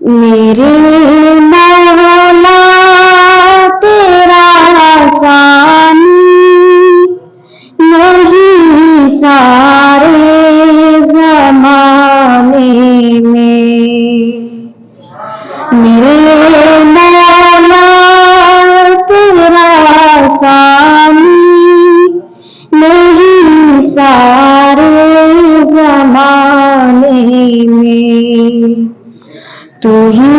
میرے مولا تیرا ثانی نہیں سارے زمانے میں، میرے مولا تیرا ثانی نہیں سارے زمانے میں، تو ہی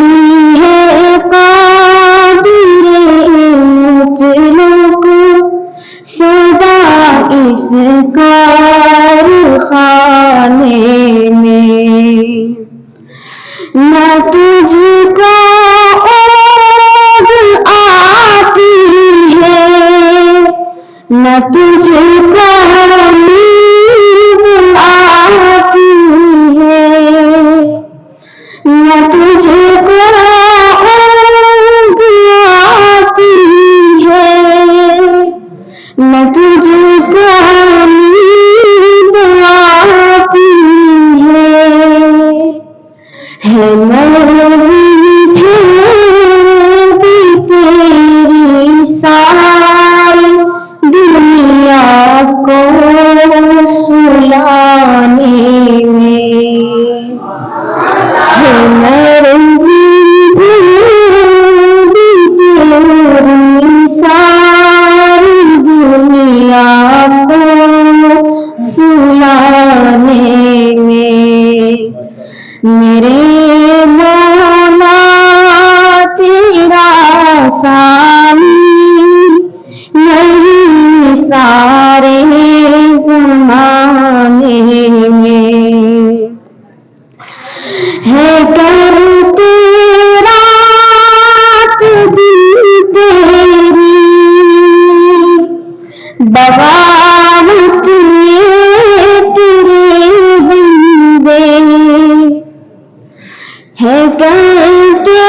ہے قادر مطلق سدا اس کارخانے میں، نہ تجھ کو عود آتی ہے نہ تجھ کو نیند آتی ہے، نہ تجھ کو اونگ آتی ہے نہ تجھ کو نیند آتی ہے مرضی پھر بھی تیری ساری دنیا کو سلانے میں، مرضی بھی تیری ساری دنیا کو سلانے میں، میرے مولا تیرا ثانی نہیں سارے زمانے میں، ہے کرتے رات دن تیری بغاوت یہ تیرے بندے، ہے کرتے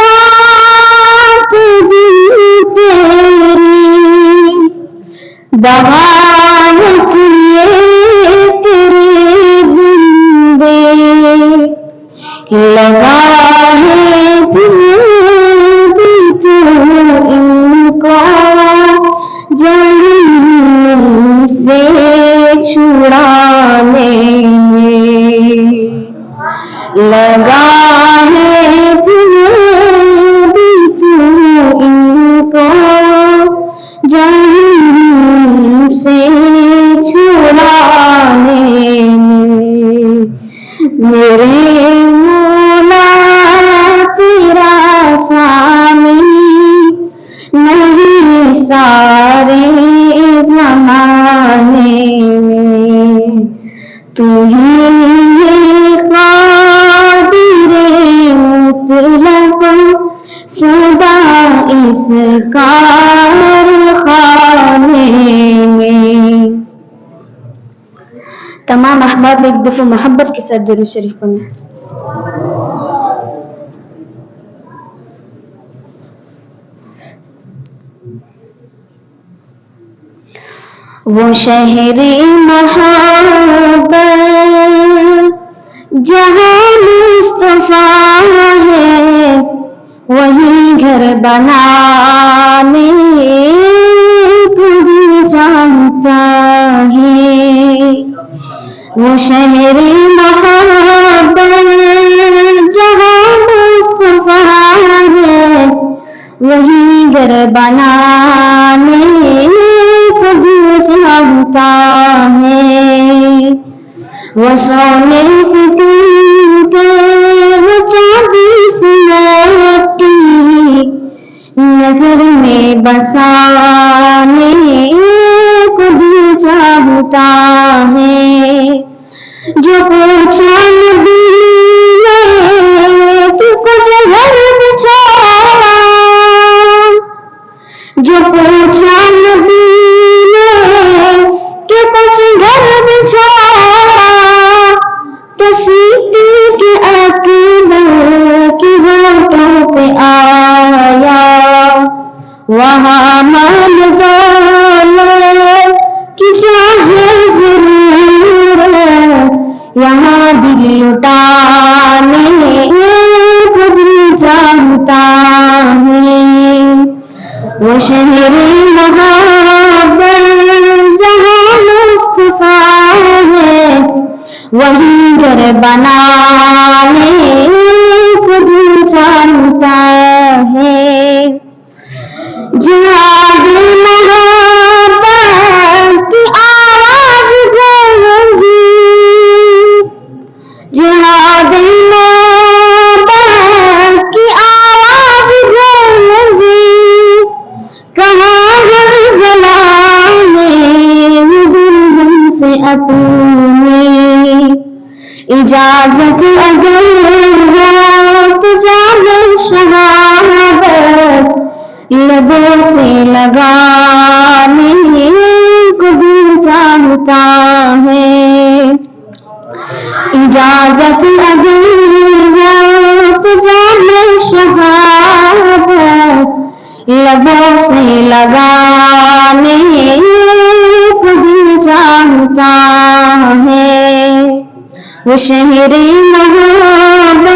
رات دن تیری بغاوت یہ تیرے بندے، لگا ہے پھر بھی تو ان کو جہنم سے چھڑانے میں، لگا ہے پھر بھی تو ان کو جہنم سے چھڑانے میں، میرے مولا تیرا ثانی نہیں سارے زمانے میں، تو ہی قادر مطلق سدا اس کارخانے میں۔ تمام احباب ایک دفعہ محبت کے ساتھ درود شریف پڑھنا۔ وہ شہر محبت جہاں مصطفیٰ ہے وہی گھر بنانے کو بھی جانتا ہے، وہ شہر محبت جہاں مصطفیٰ ہے وہی گھر بنانے کو بھی جانتا ہے، وہ سونے سے کے وہ چاندی سے مٹی نظر میں بسانے کو بھی چاہتا ہے، جو پوچھا نبی نے کہ کچھ گھر بچھایا، جو پوچھا نبی نے کہ کچھ گھر بچھایا، تو سیتی کے اکبر کی ہونٹوں پہ آیا، وہاں مال دولت کی کیا ہے وہ شہر محبت جہاں مصطفیٰ ہے، وہی گھر بنانے کو دل چاہتا ہے۔ جہاد محبت کی آواز گونجی، جہاد محبت کی آواز گونجی، کہاں ہر زمانے میں دلہن سے اپنی اجازت اگر ہو تو جامع شہادت لبوں سے لگانے کو دل چاہتا ہے۔ اجازت اگر ہو تو جامع شہادت لبوں سے لگانے کو دل چاہتا ہے۔ وہ شہر محبت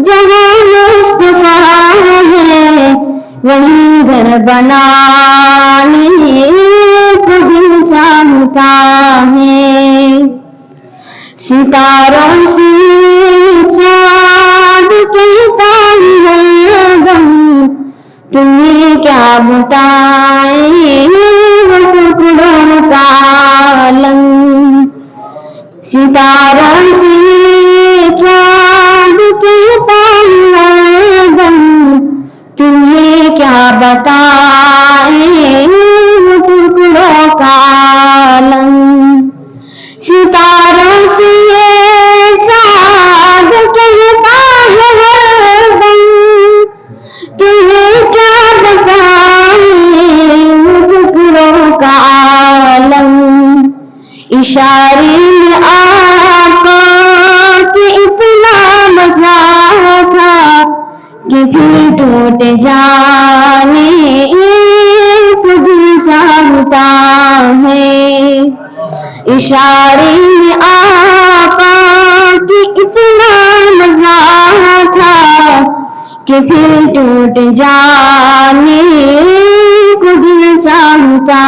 جہاں مصطفیٰ ہے، وہی گھر بنانے کو دل چاہتا ہے۔ ستاروں سے چاند کہتا ہے غم، تمہیں کیا بتائیں وہ ٹکڑوں کا عالم۔ ستاروں سے چاند کہتا ہے غم، تمہیں کیا بتائیں وہ ٹکڑوں کا عالم۔ ستاروں سے چاند کہتا ہے غم، تمہیں کیا بتائیں وہ ٹکڑوں کا عالم۔ اشارے میں آقا کہ اتنا مزہ تھا کہ پھر ٹوٹ جانے کو دل چاہتا ہے۔ اشارے میں آقا کہ اتنا مزہ تھا کہ پھر ٹوٹ جانے کو دل چاہتا